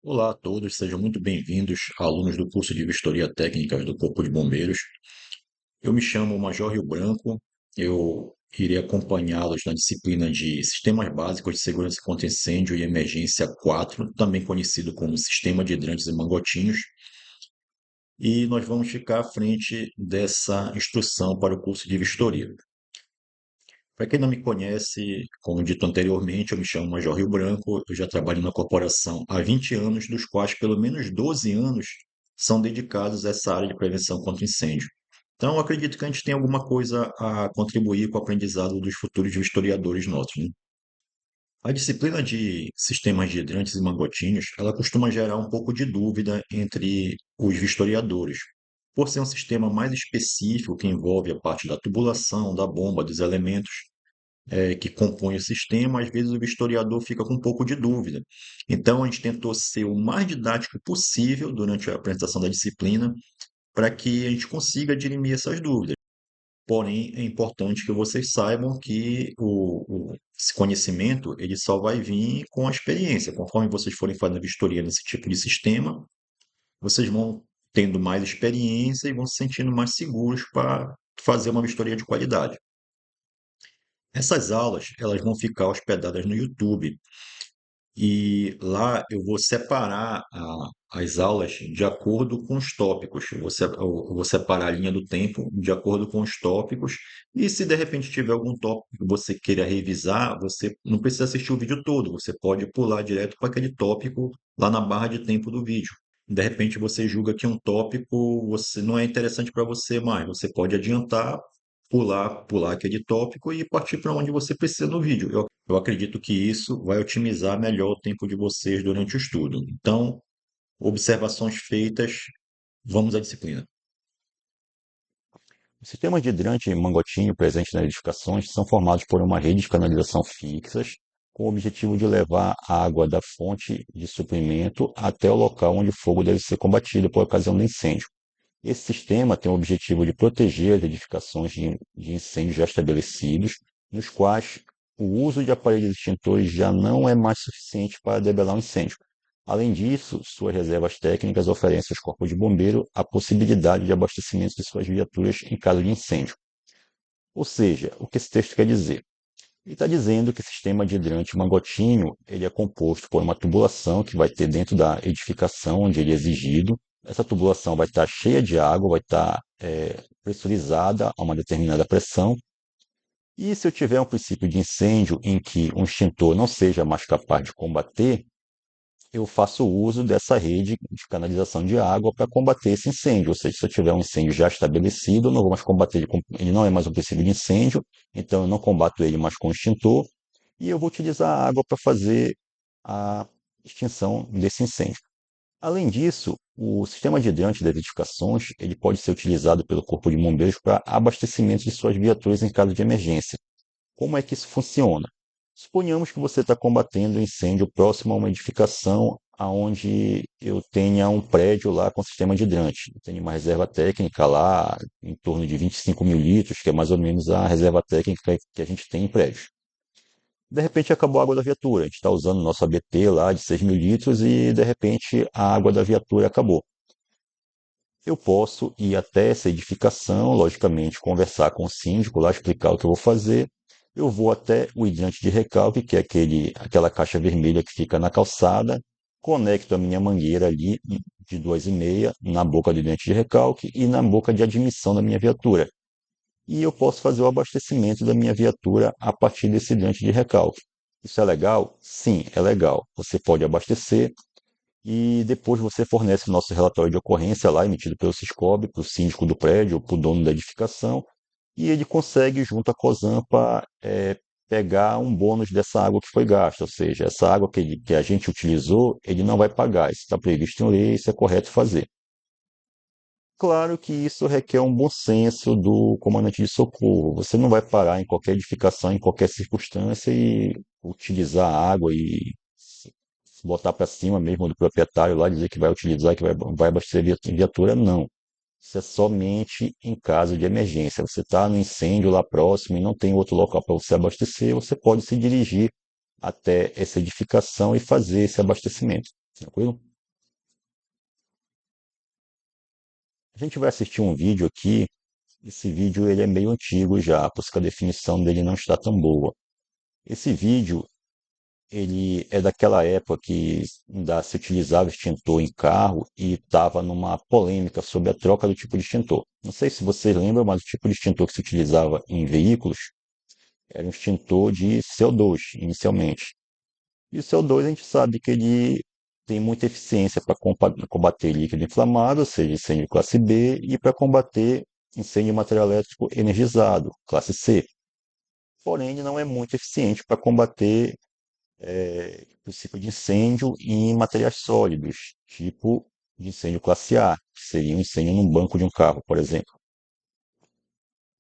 Olá a todos, sejam muito bem-vindos, alunos do curso de Vistoria Técnica do Corpo de Bombeiros. Eu me chamo Major Rio Branco, eu irei acompanhá-los na disciplina de Sistemas Básicos de Segurança contra Incêndio e Emergência 4, também conhecido como Sistema de Hidrantes e Mangotinhos, e nós vamos ficar à frente dessa instrução para o curso de Vistoria. Para quem não me conhece, como dito anteriormente, eu me chamo Major Rio Branco, eu já trabalho na corporação há 20 anos, dos quais pelo menos 12 anos são dedicados a essa área de prevenção contra incêndio. Então, eu acredito que a gente tem alguma coisa a contribuir com o aprendizado dos futuros historiadores nossos, né? A disciplina de sistemas de hidrantes e mangotinhos, ela costuma gerar um pouco de dúvida entre os historiadores, por ser um sistema mais específico que envolve a parte da tubulação, da bomba, dos elementos que compõem o sistema, às vezes o historiador fica com um pouco de dúvida. Então, a gente tentou ser o mais didático possível durante a apresentação da disciplina, para que a gente consiga dirimir essas dúvidas. Porém, é importante que vocês saibam que esse conhecimento ele só vai vir com a experiência. Conforme vocês forem fazendo vistoria nesse tipo de sistema, vocês vão tendo mais experiência e vão se sentindo mais seguros para fazer uma vistoria de qualidade. Essas aulas, elas vão ficar hospedadas no YouTube e lá eu vou separar as aulas de acordo com os tópicos. Eu vou separar a linha do tempo de acordo com os tópicos. E se de repente tiver algum tópico que você queira revisar, você não precisa assistir o vídeo todo, você pode pular direto para aquele tópico lá na barra de tempo do vídeo. De repente você julga que um tópico você não é interessante para você mais, você pode adiantar, pular aquele tópico e partir para onde você precisa no vídeo. Eu acredito que isso vai otimizar melhor o tempo de vocês durante o estudo. Então, observações feitas, vamos à disciplina. Os sistemas de hidrante e mangotinho presentes nas edificações são formados por uma rede de canalização fixas, com o objetivo de levar a água da fonte de suprimento até o local onde o fogo deve ser combatido por ocasião do incêndio. Esse sistema tem o objetivo de proteger as edificações de incêndios já estabelecidos, nos quais o uso de aparelhos extintores já não é mais suficiente para debelar um incêndio. Além disso, suas reservas técnicas oferecem aos corpos de bombeiro a possibilidade de abastecimento de suas viaturas em caso de incêndio. Ou seja, o que esse texto quer dizer? Ele está dizendo que o sistema de hidrante mangotinho ele é composto por uma tubulação que vai ter dentro da edificação onde ele é exigido. Essa tubulação vai estar cheia de água, vai estar pressurizada a uma determinada pressão. E se eu tiver um princípio de incêndio em que um extintor não seja mais capaz de combater, eu faço uso dessa rede de canalização de água para combater esse incêndio. Ou seja, se eu tiver um incêndio já estabelecido, eu não vou mais combater ele, ele não é mais um princípio de incêndio, então eu não combato ele mais com extintor, e eu vou utilizar a água para fazer a extinção desse incêndio. Além disso, o sistema de hidrante das edificações ele pode ser utilizado pelo Corpo de Bombeiros para abastecimento de suas viaturas em caso de emergência. Como é que isso funciona? Suponhamos que você está combatendo um incêndio próximo a uma edificação onde eu tenha um prédio lá com sistema de hidrante. Eu tenho uma reserva técnica lá em torno de 25 mil litros, que é mais ou menos a reserva técnica que a gente tem em prédios. De repente acabou a água da viatura. A gente está usando o nosso ABT lá de 6 mil litros e de repente a água da viatura acabou. Eu posso ir até essa edificação, logicamente, conversar com o síndico lá, explicar o que eu vou fazer. Eu vou até o hidrante de recalque, que é aquela caixa vermelha que fica na calçada, conecto a minha mangueira ali de 2,5 na boca do hidrante de recalque e na boca de admissão da minha viatura. E eu posso fazer o abastecimento da minha viatura a partir desse hidrante de recalque. Isso é legal? Sim, é legal. Você pode abastecer, e depois você fornece o nosso relatório de ocorrência lá, emitido pelo Siscob, para o síndico do prédio, para o dono da edificação, e ele consegue, junto à Cosampa, pegar um bônus dessa água que foi gasta, ou seja, essa água que a gente utilizou, ele não vai pagar. Isso está previsto em lei, isso é correto fazer. Claro que isso requer um bom senso do comandante de socorro. Você não vai parar em qualquer edificação, em qualquer circunstância e utilizar a água e botar para cima mesmo do proprietário lá, dizer que vai utilizar, que vai abastecer viatura, não. Isso é somente em caso de emergência. Você está no incêndio lá próximo e não tem outro local para você abastecer, você pode se dirigir até essa edificação e fazer esse abastecimento. Tranquilo? A gente vai assistir um vídeo aqui. Esse vídeo ele é meio antigo já, por isso que a definição dele não está tão boa. Esse vídeo ele é daquela época que ainda se utilizava extintor em carro e estava numa polêmica sobre a troca do tipo de extintor. Não sei se você lembra, mas o tipo de extintor que se utilizava em veículos era um extintor de CO2, inicialmente. E o CO2 a gente sabe que ele tem muita eficiência para combater líquido inflamado, ou seja, incêndio classe B, e para combater incêndio de material elétrico energizado, classe C. Porém, ele não é muito eficiente para combater princípio de incêndio em materiais sólidos, tipo de incêndio classe A, que seria um incêndio num banco de um carro, por exemplo.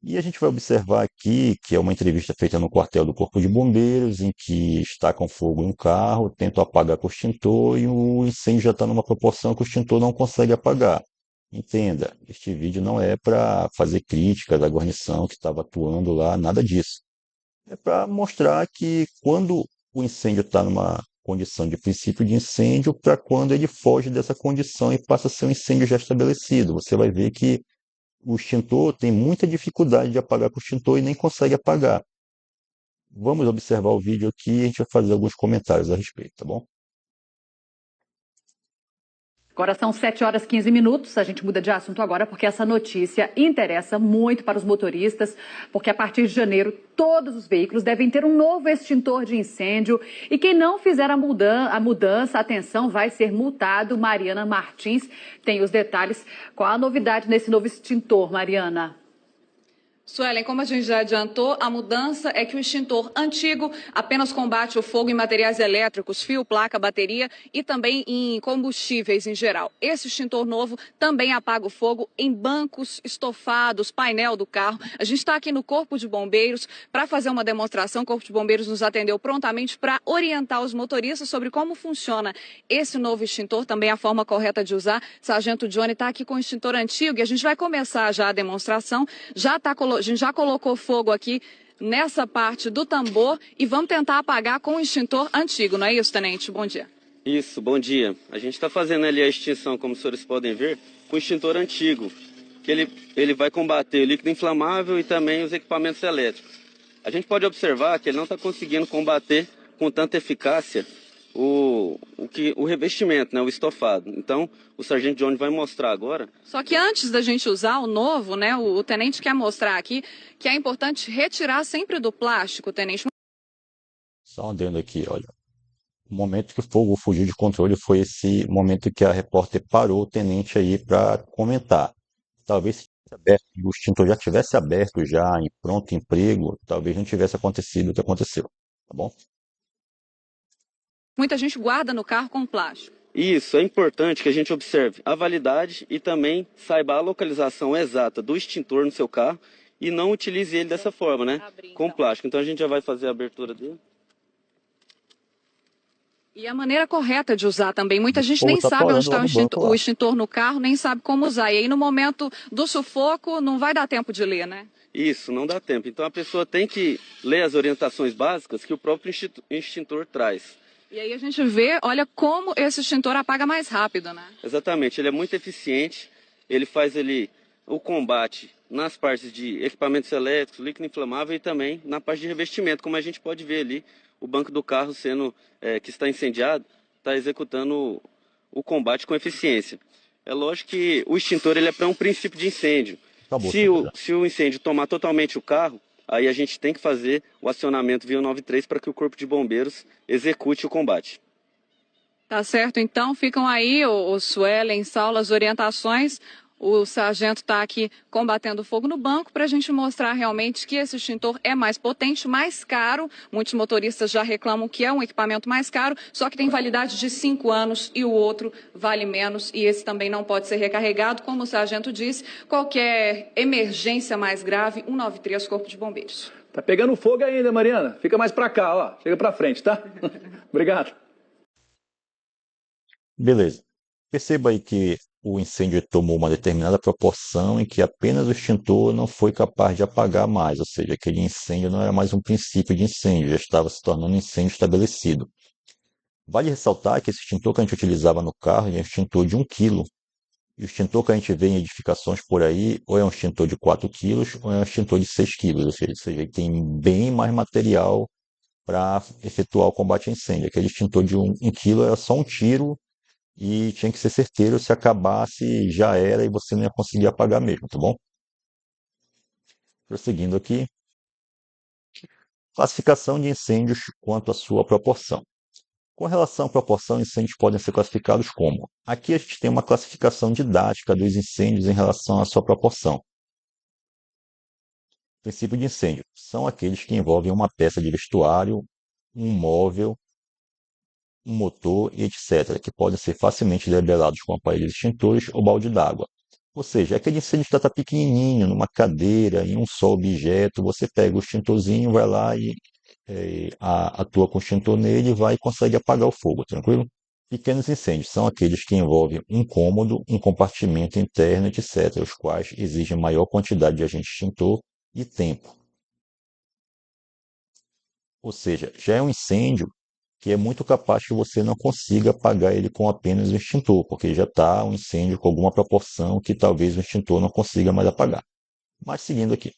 E a gente vai observar aqui que é uma entrevista feita no quartel do Corpo de Bombeiros, em que está com fogo em um carro, tenta apagar com o extintor e o incêndio já está numa proporção que o extintor não consegue apagar. Entenda, este vídeo não é para fazer críticas à guarnição que estava atuando lá, nada disso. É para mostrar que quando o incêndio está numa condição de princípio de incêndio, para quando ele foge dessa condição e passa a ser um incêndio já estabelecido. Você vai ver que o extintor tem muita dificuldade de apagar com o extintor e nem consegue apagar. Vamos observar o vídeo aqui e a gente vai fazer alguns comentários a respeito, tá bom? Agora são 7h15. A gente muda de assunto agora porque essa notícia interessa muito para os motoristas, porque a partir de janeiro todos os veículos devem ter um novo extintor de incêndio e quem não fizer a mudança, atenção, vai ser multado. Mariana Martins tem os detalhes. Qual a novidade nesse novo extintor, Mariana? Suelen, como a gente já adiantou, a mudança é que o extintor antigo apenas combate o fogo em materiais elétricos, fio, placa, bateria e também em combustíveis em geral. Esse extintor novo também apaga o fogo em bancos, estofados, painel do carro. A gente está aqui no Corpo de Bombeiros para fazer uma demonstração. O Corpo de Bombeiros nos atendeu prontamente para orientar os motoristas sobre como funciona esse novo extintor, também a forma correta de usar. Sargento Johnny está aqui com o extintor antigo e a gente vai começar já a demonstração. A gente já colocou fogo aqui nessa parte do tambor e vamos tentar apagar com o extintor antigo, não é isso, tenente? Bom dia. Isso, bom dia. A gente está fazendo ali a extinção, como os senhores podem ver, com o extintor antigo, que ele vai combater o líquido inflamável e também os equipamentos elétricos. A gente pode observar que ele não está conseguindo combater com tanta eficácia o revestimento, né, o estofado. Então, o sargento Johnny vai mostrar agora. Só que antes da gente usar o novo, né, o tenente quer mostrar aqui que é importante retirar sempre do plástico, tenente. Só um adendo aqui, olha. O momento que o fogo fugiu de controle foi esse momento que a repórter parou o tenente aí para comentar. Talvez se o extintor já tivesse aberto já, em pronto emprego, talvez não tivesse acontecido o que aconteceu, tá bom? Muita gente guarda no carro com plástico. Isso, é importante que a gente observe a validade e também saiba a localização exata do extintor no seu carro e não utilize ele dessa forma, né? Com plástico. Então a gente já vai fazer a abertura dele. E a maneira correta de usar também. Muita gente nem sabe onde está o extintor no carro, nem sabe como usar. E aí no momento do sufoco não vai dar tempo de ler, né? Isso, não dá tempo. Então a pessoa tem que ler as orientações básicas que o próprio extintor traz. E aí a gente vê, olha como esse extintor apaga mais rápido, né? Exatamente, ele é muito eficiente, ele faz o combate nas partes de equipamentos elétricos, líquido inflamável e também na parte de revestimento, como a gente pode ver ali, o banco do carro que está incendiado, está executando o combate com eficiência. É lógico que o extintor ele é para um princípio de incêndio. Se o incêndio tomar totalmente o carro, aí a gente tem que fazer o acionamento via 93 para que o Corpo de Bombeiros execute o combate. Tá certo, então ficam aí o Suelen, Saulo, as orientações. O sargento está aqui combatendo o fogo no banco para a gente mostrar realmente que esse extintor é mais potente, mais caro. Muitos motoristas já reclamam que é um equipamento mais caro, só que tem validade de 5 anos e o outro vale menos. E esse também não pode ser recarregado. Como o sargento disse, qualquer emergência mais grave, 193 Corpo de Bombeiros. Tá pegando fogo ainda, Mariana. Fica mais para cá, ó. Chega para frente, tá? Obrigado. Beleza. Perceba aí que o incêndio tomou uma determinada proporção em que apenas o extintor não foi capaz de apagar mais, ou seja, aquele incêndio não era mais um princípio de incêndio, já estava se tornando um incêndio estabelecido. Vale ressaltar que esse extintor que a gente utilizava no carro é um extintor de 1 quilo. E o extintor que a gente vê em edificações por aí, ou é um extintor de 4 quilos, ou é um extintor de 6 quilos, ou seja, ele tem bem mais material para efetuar o combate a incêndio. Aquele extintor de 1 quilo era só um tiro e tinha que ser certeiro, se acabasse já era e você não ia conseguir apagar mesmo, tá bom? Prosseguindo aqui, classificação de incêndios quanto à sua proporção. Com relação à proporção, incêndios podem ser classificados como? Aqui a gente tem uma classificação didática dos incêndios em relação à sua proporção. Princípio de incêndio são aqueles que envolvem uma peça de vestuário, um móvel, um motor e etc., que podem ser facilmente debelados com aparelhos extintores ou balde d'água. Ou seja, aquele incêndio que está pequenininho, numa cadeira, em um só objeto, você pega o extintorzinho, vai lá e atua com o extintor nele, vai e consegue apagar o fogo, tranquilo? Pequenos incêndios são aqueles que envolvem um cômodo, um compartimento interno, etc., os quais exigem maior quantidade de agente extintor e tempo. Ou seja, já é um incêndio que é muito capaz que você não consiga apagar ele com apenas o extintor, porque já está um incêndio com alguma proporção que talvez o extintor não consiga mais apagar. Mas seguindo aqui.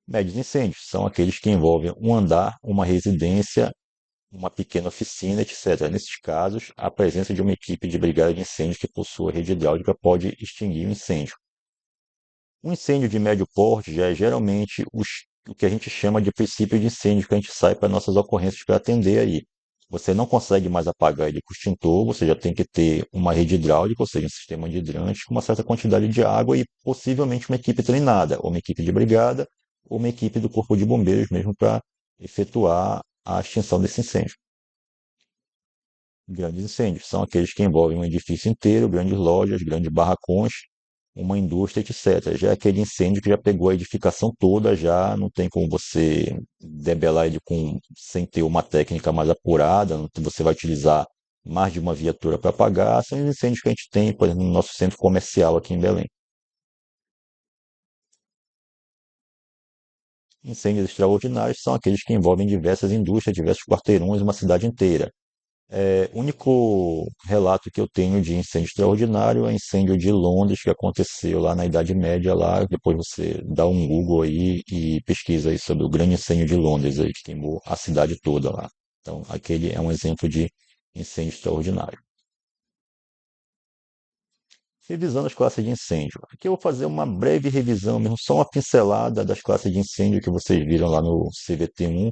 Médios incêndios são aqueles que envolvem um andar, uma residência, uma pequena oficina, etc. Nesses casos, a presença de uma equipe de brigada de incêndio que possua rede hidráulica pode extinguir o incêndio. Um incêndio de médio porte já é geralmente o que a gente chama de princípio de incêndio, que a gente sai para nossas ocorrências para atender aí. Você não consegue mais apagar ele com extintor, você já tem que ter uma rede hidráulica, ou seja, um sistema de hidrante com uma certa quantidade de água e possivelmente uma equipe treinada, ou uma equipe de brigada, ou uma equipe do Corpo de Bombeiros mesmo para efetuar a extinção desse incêndio. Grandes incêndios são aqueles que envolvem um edifício inteiro, grandes lojas, grandes barracões, uma indústria, etc. Já é aquele incêndio que já pegou a edificação toda, já não tem como você debelar ele sem ter uma técnica mais apurada, você vai utilizar mais de uma viatura para apagar. São os incêndios que a gente tem, por exemplo, no nosso centro comercial aqui em Belém. Incêndios extraordinários são aqueles que envolvem diversas indústrias, diversos quarteirões, uma cidade inteira. O único relato que eu tenho de incêndio extraordinário é o incêndio de Londres, que aconteceu lá na Idade Média, lá, depois você dá um Google aí e pesquisa aí sobre o grande incêndio de Londres, aí, que queimou a cidade toda lá. Então, aquele é um exemplo de incêndio extraordinário. Revisando as classes de incêndio. Aqui eu vou fazer uma breve revisão, mesmo só uma pincelada das classes de incêndio que vocês viram lá no CVT1,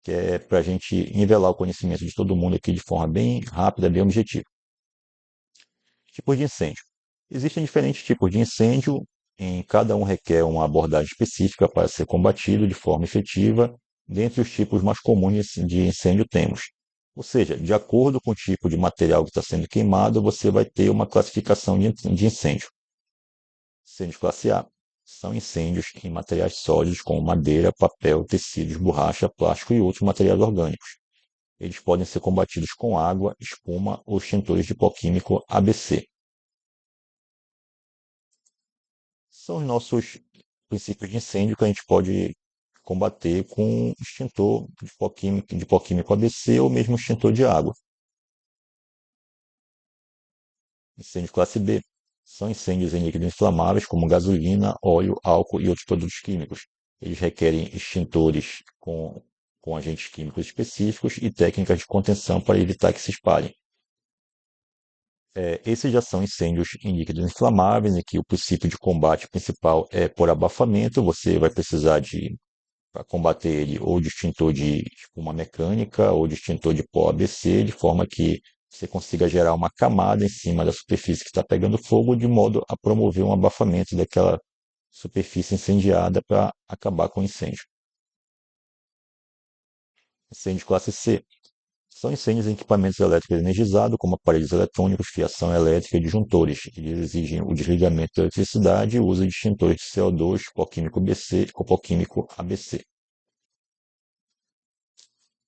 que é para a gente nivelar o conhecimento de todo mundo aqui de forma bem rápida, bem objetiva. Tipos de incêndio. Existem diferentes tipos de incêndio, em cada um requer uma abordagem específica para ser combatido de forma efetiva. Dentre os tipos mais comuns de incêndio temos. Ou seja, de acordo com o tipo de material que está sendo queimado, você vai ter uma classificação de incêndio. Incêndios classe A são incêndios em materiais sólidos como madeira, papel, tecidos, borracha, plástico e outros materiais orgânicos. Eles podem ser combatidos com água, espuma ou extintores de pó químico ABC. São os nossos princípios de incêndio que a gente pode combater com extintor de pó químico ABC ou mesmo extintor de água. Incêndio classe B são incêndios em líquidos inflamáveis como gasolina, óleo, álcool e outros produtos químicos. Eles requerem extintores com agentes químicos específicos e técnicas de contenção para evitar que se espalhem. Esses já são incêndios em líquidos inflamáveis, em que o princípio de combate principal é por abafamento. Você vai precisar para combater ele, ou de extintor de espuma mecânica, ou de extintor de pó ABC, de forma que você consiga gerar uma camada em cima da superfície que está pegando fogo, de modo a promover um abafamento daquela superfície incendiada para acabar com o incêndio. Incêndio classe C. São incêndios em equipamentos elétricos energizados, como aparelhos eletrônicos, fiação elétrica e disjuntores. Eles exigem o desligamento da eletricidade e o uso de extintores de CO2, pó químico BC, pó químico ABC.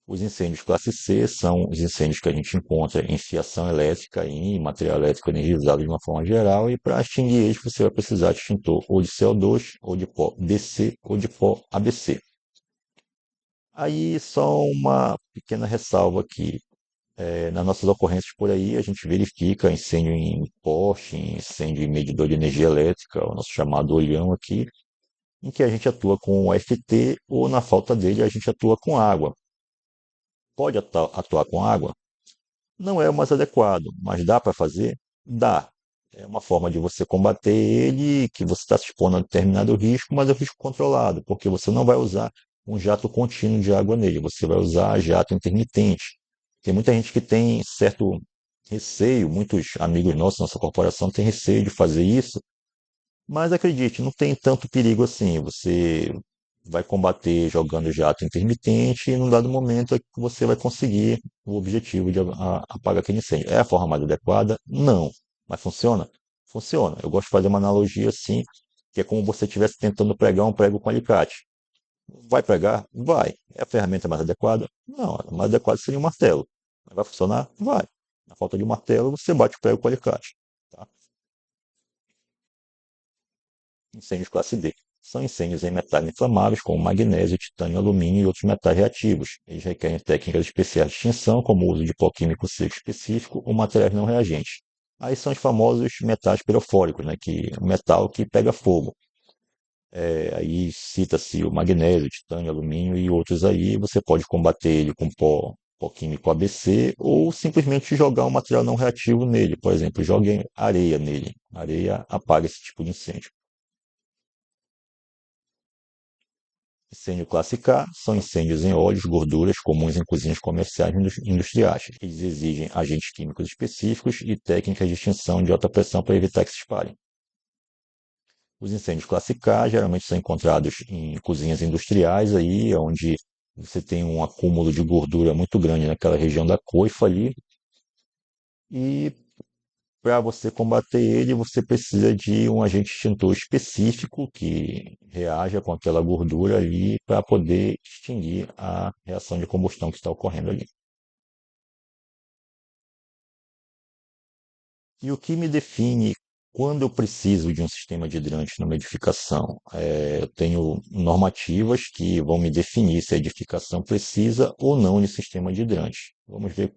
Os incêndios classe C são os incêndios que a gente encontra em fiação elétrica e em material elétrico energizado de uma forma geral, e para extinguir eles você vai precisar de extintor ou de CO2, ou de pó DC, ou de pó ABC. Aí só uma pequena ressalva aqui. Nas nossas ocorrências por aí, a gente verifica incêndio em poste, incêndio em medidor de energia elétrica, o nosso chamado olhão aqui, em que a gente atua com o FT ou, na falta dele, a gente atua com água. Pode atuar com água? Não é o mais adequado, mas dá para fazer? Dá. É uma forma de você combater ele, que você está se expondo a determinado risco, mas é um risco controlado, porque você não vai usar um jato contínuo de água nele, você vai usar jato intermitente. Tem muita gente que tem certo receio, muitos amigos nossos, nossa corporação tem receio de fazer isso, mas acredite, não tem tanto perigo assim. Você vai combater jogando jato intermitente e num dado momento é que você vai conseguir o objetivo de apagar aquele incêndio. É a forma mais adequada? Não. Mas funciona? Funciona. Eu gosto de fazer uma analogia assim, que é como você estivesse tentando pregar um prego com alicate. Vai pregar? Vai. É a ferramenta mais adequada? Não. A mais adequada seria um martelo. Mas vai funcionar? Vai. Na falta de um martelo, você bate o prego com alicate. Tá? Incêndios classe D. São incêndios em metais inflamáveis, como magnésio, titânio, alumínio e outros metais reativos. Eles requerem técnicas especiais de extinção, como o uso de pó químico seco específico ou materiais não reagentes. Aí são os famosos metais pirofóricos, né, que o metal que pega fogo. Aí cita-se o magnésio, titânio, alumínio e outros aí. Você pode combater ele com pó químico ABC ou simplesmente jogar um material não reativo nele. Por exemplo, jogue areia nele. A areia apaga esse tipo de incêndio. Incêndio classe K são incêndios em óleos, gorduras comuns em cozinhas comerciais e industriais. Eles exigem agentes químicos específicos e técnicas de extinção de alta pressão para evitar que se espalhem. Os incêndios classe K geralmente são encontrados em cozinhas industriais, aí, onde você tem um acúmulo de gordura muito grande naquela região da coifa ali, e para você combater ele, você precisa de um agente extintor específico que reaja com aquela gordura ali para poder extinguir a reação de combustão que está ocorrendo ali. E o que me define quando eu preciso de um sistema de hidrante numa edificação? Eu tenho normativas que vão me definir se a edificação precisa ou não de sistema de hidrante. Vamos ver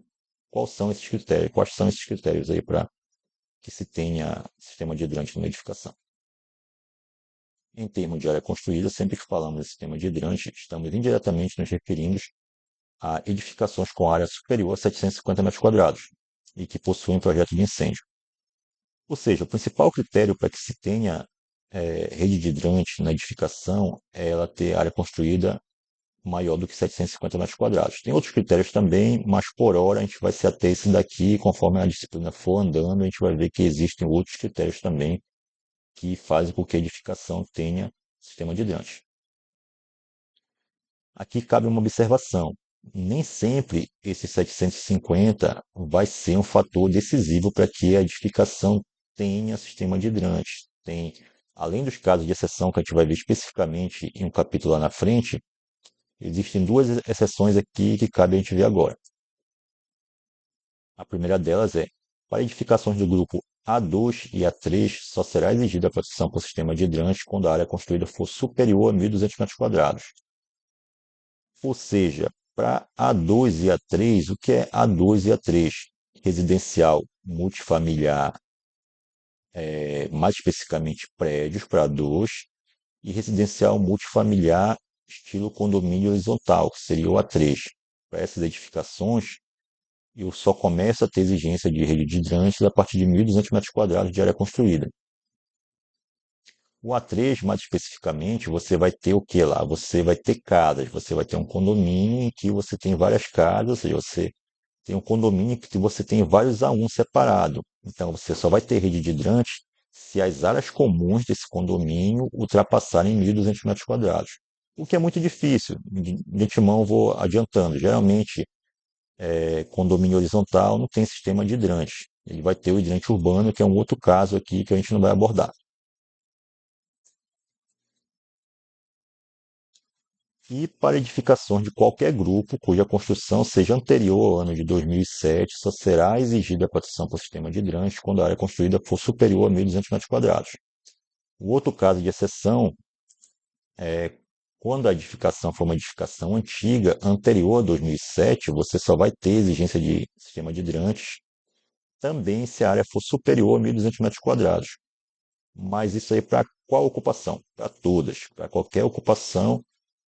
quais são esses critérios aí para que se tenha sistema de hidrante numa edificação. Em termos de área construída, sempre que falamos de sistema de hidrante, estamos indiretamente nos referindo a edificações com área superior a 750 metros quadrados e que possuem projeto de incêndio. Ou seja, o principal critério para que se tenha rede de hidrante na edificação é ela ter área construída maior do que 750 metros quadrados. Tem outros critérios também, mas por hora a gente vai se ater a esse daqui, conforme a disciplina for andando, a gente vai ver que existem outros critérios também que fazem com que a edificação tenha sistema de hidrante. Aqui cabe uma observação. Nem sempre esse 750 vai ser um fator decisivo para que a edificação tenha sistema de hidrante. Além dos casos de exceção que a gente vai ver especificamente em um capítulo lá na frente, existem duas exceções aqui que cabe a gente ver agora. A primeira delas é, para edificações do grupo A2 e A3, só será exigida a proteção por sistema de hidrante quando a área construída for superior a 1.200 metros quadrados. Ou seja, para A2 e A3, o que é A2 e A3? Residencial multifamiliar, mais especificamente prédios para A2, e residencial multifamiliar estilo condomínio horizontal, que seria o A3. Para essas edificações, eu só começo a ter exigência de rede de hidrantes a partir de 1.200 metros quadrados de área construída. O A3, mais especificamente, você vai ter o que lá? Você vai ter casas, você vai ter um condomínio em que você tem várias casas, ou seja, você tem um condomínio que você tem vários A1 separados. Então, você só vai ter rede de hidrante se as áreas comuns desse condomínio ultrapassarem 1.200 metros quadrados. O que é muito difícil. De antemão, vou adiantando. Geralmente, condomínio horizontal não tem sistema de hidrante. Ele vai ter o hidrante urbano, que é um outro caso aqui que a gente não vai abordar. E para edificações de qualquer grupo cuja construção seja anterior ao ano de 2007, só será exigida a proteção por sistema de hidrante quando a área construída for superior a 1.200 metros quadrados. O outro caso de exceção é Quando a edificação for uma edificação antiga, anterior a 2007, você só vai ter exigência de sistema de hidrantes também se a área for superior a 1.200 metros quadrados. Mas isso aí para qual ocupação? Para todas. Para qualquer ocupação,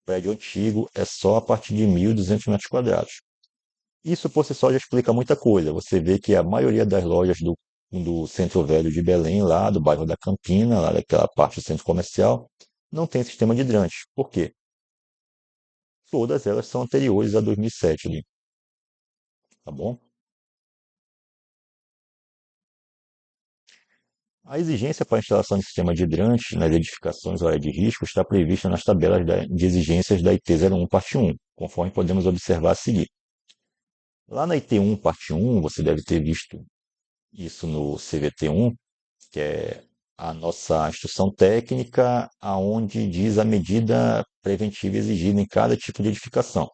prédio antigo é só a partir de 1.200 metros quadrados. Isso por si só já explica muita coisa. Você vê que a maioria das lojas do Centro Velho de Belém, lá do bairro da Campina, lá daquela parte do centro comercial, não tem sistema de hidrante. Por quê? Todas elas são anteriores a 2007 ali, tá bom? A exigência para a instalação de sistema de hidrante nas edificações ou área de risco está prevista nas tabelas de exigências da IT01, parte 1, conforme podemos observar a seguir. Lá na IT1, parte 1, você deve ter visto isso no CVT1, que é a nossa instrução técnica, aonde diz a medida preventiva exigida em cada tipo de edificação.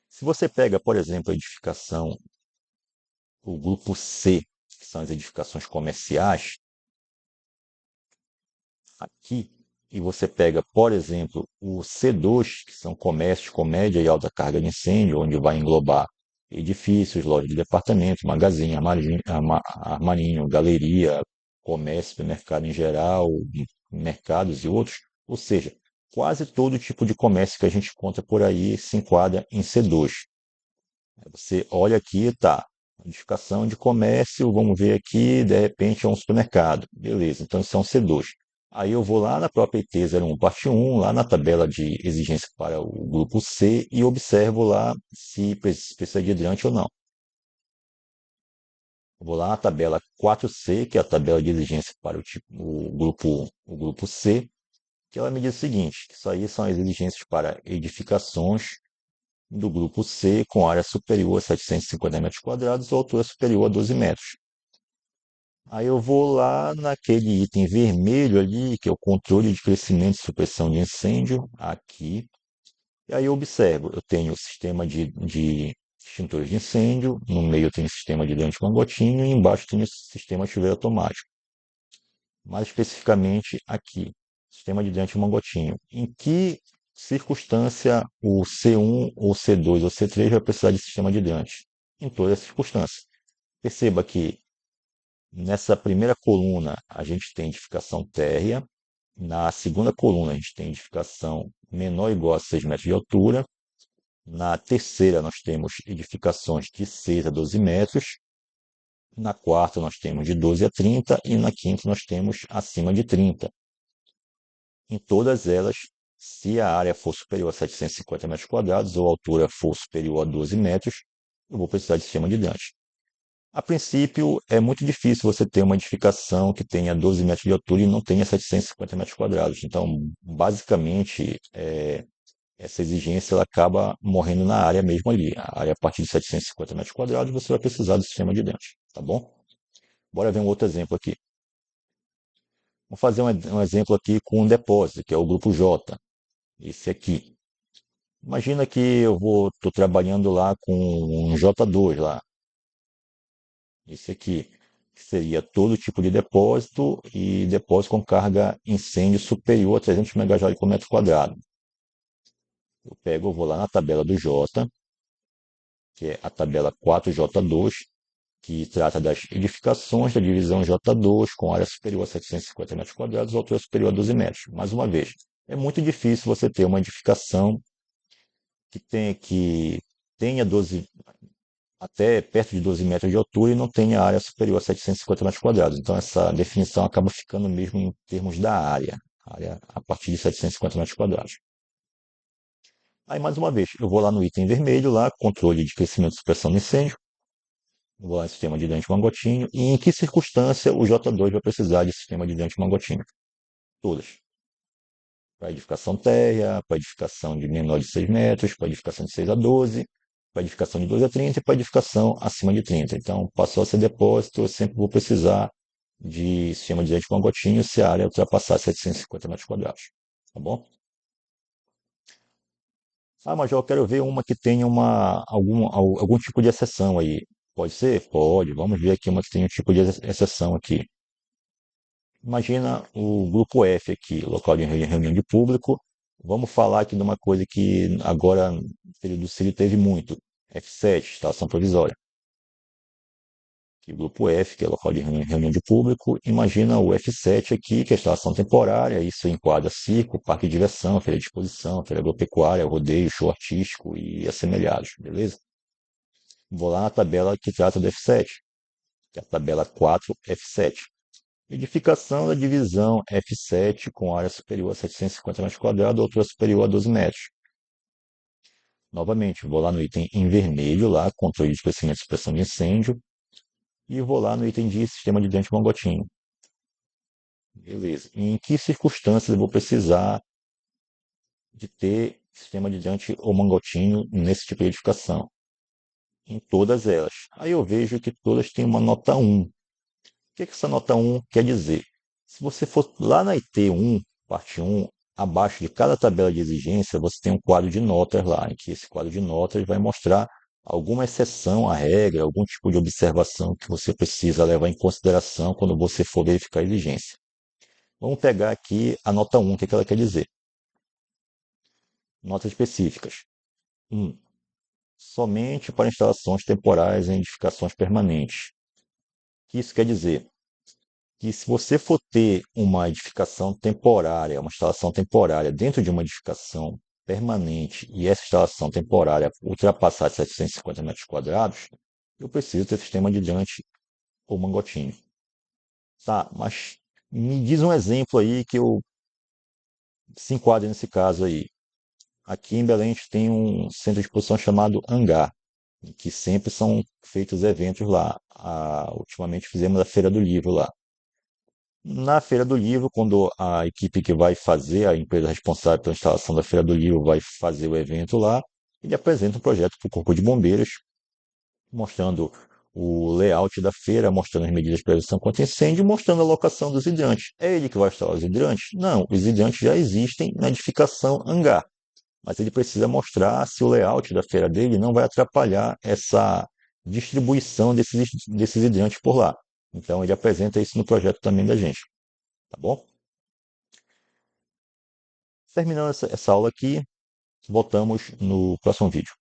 Se você pega, por exemplo, a edificação, o grupo C, que são as edificações comerciais, aqui, e você pega, por exemplo, o C2, que são comércios com média e alta carga de incêndio, onde vai englobar edifícios, lojas de departamento, magazine, armarinho, galeria, comércio, supermercado em geral, mercados e outros. Ou seja, quase todo tipo de comércio que a gente encontra por aí se enquadra em C2. Você olha aqui, tá, edificação de comércio, vamos ver aqui, de repente é um supermercado. Beleza, então isso é um C2. Aí eu vou lá na própria IT01, parte 1, lá na tabela de exigência para o grupo C e observo lá se precisa de hidrante ou não. Vou lá na tabela 4C, que é a tabela de exigência para o grupo C, que ela me diz o seguinte, que isso aí são as exigências para edificações do grupo C com área superior a 750 metros quadrados ou altura superior a 12 metros. Aí eu vou lá naquele item vermelho ali, que é o controle de crescimento e supressão de incêndio, aqui. E aí eu observo, eu tenho o sistema de extintores de incêndio, no meio eu tenho o sistema de hidrante mangotinho e embaixo eu tenho o sistema de chuveiro automático. Mais especificamente aqui, sistema de hidrante mangotinho. Em que circunstância o C1 ou C2 ou C3 vai precisar de sistema de hidrante? Em todas as circunstâncias. Perceba que nessa primeira coluna, a gente tem edificação térrea. Na segunda coluna, a gente tem edificação menor ou igual a 6 metros de altura. Na terceira, nós temos edificações de 6 a 12 metros. Na quarta, nós temos de 12 a 30. E na quinta, nós temos acima de 30. Em todas elas, se a área for superior a 750 metros quadrados ou a altura for superior a 12 metros, eu vou precisar de sistema de hidrante. A princípio, é muito difícil você ter uma edificação que tenha 12 metros de altura e não tenha 750 metros quadrados. Então, basicamente, essa exigência ela acaba morrendo na área mesmo ali. A área a partir de 750 metros quadrados, você vai precisar do sistema de hidrante, tá bom? Bora ver um outro exemplo aqui. Vamos fazer um exemplo aqui com um depósito, que é o grupo J, esse aqui. Imagina que eu estou trabalhando lá com um J2 lá, esse aqui, que seria todo tipo de depósito e depósito com carga incêndio superior a 300 MJ por metro quadrado. Eu vou lá na tabela do J, que é a tabela 4J2, que trata das edificações da divisão J2 com área superior a 750 metros quadrados e altura superior a 12 metros. Mais uma vez, é muito difícil você ter uma edificação que tenha 12, até perto de 12 metros de altura e não tenha área superior a 750 metros quadrados. Então, essa definição acaba ficando mesmo em termos da área a partir de 750 metros quadrados. Aí, mais uma vez, eu vou lá no item vermelho, lá, controle de crescimento e supressão de incêndio, vou lá no sistema de hidrante mangotinho, e em que circunstância o J2 vai precisar de sistema de hidrante mangotinho? Todas. Para edificação térrea, para edificação de menor de 6 metros, para edificação de 6 a 12, para edificação de 12 a 30 e para edificação acima de 30. Então, passou a ser depósito, eu sempre vou precisar de sistema de hidrante mangotinho se a área ultrapassar 750 metros quadrados. Tá bom? Ah, mas eu quero ver uma que tenha algum tipo de exceção aí. Pode ser? Pode. Vamos ver aqui uma que tenha um tipo de exceção aqui. Imagina o grupo F aqui, local de reunião de público, Vamos falar aqui de uma coisa que agora, no período do Círio, teve muito. F7, instalação provisória. Que o grupo F, que é local de reunião de público, imagina o F7 aqui, que é a instalação temporária, isso enquadra circo, parque de diversão, feira de exposição, feira agropecuária, rodeio, show artístico e assemelhados, beleza? Vou lá na tabela que trata do F7, que é a tabela 4F7. Edificação da divisão F7 com área superior a 750 m², altura superior a 12 metros. Novamente, vou lá no item em vermelho, lá, controle de crescimento e supressão de incêndio, e vou lá no item de sistema de hidrante Mangotinho. Beleza. Em que circunstâncias eu vou precisar de ter sistema de hidrante ou Mangotinho nesse tipo de edificação? Em todas elas. Aí eu vejo que todas têm uma nota 1. O que essa nota 1 quer dizer? Se você for lá na IT1, parte 1, abaixo de cada tabela de exigência, você tem um quadro de notas lá, em que esse quadro de notas vai mostrar alguma exceção à regra, algum tipo de observação que você precisa levar em consideração quando você for verificar a exigência. Vamos pegar aqui a nota 1, o que ela quer dizer? Notas específicas. 1. Somente para instalações temporárias em edificações permanentes. O que isso quer dizer? Que se você for ter uma edificação temporária, uma instalação temporária dentro de uma edificação permanente e essa instalação temporária ultrapassar 750 m², eu preciso ter sistema de hidrante ou Mangotinho. Tá, mas me diz um exemplo aí que eu se enquadre nesse caso aí. Aqui em Belém a gente tem um centro de exposição chamado Hangar, em que sempre são feitos eventos lá. Ultimamente fizemos a Feira do Livro lá. Na Feira do Livro, quando a equipe que vai fazer, a empresa responsável pela instalação da Feira do Livro vai fazer o evento lá, ele apresenta um projeto para o Corpo de Bombeiros, mostrando o layout da feira, mostrando as medidas de prevenção contra incêndio, mostrando a locação dos hidrantes. É ele que vai instalar os hidrantes? Não, os hidrantes já existem na edificação Hangar, mas ele precisa mostrar se o layout da feira dele não vai atrapalhar essa distribuição desses hidrantes por lá. Então ele apresenta isso no projeto também da gente, tá bom? Terminando essa aula aqui, voltamos no próximo vídeo.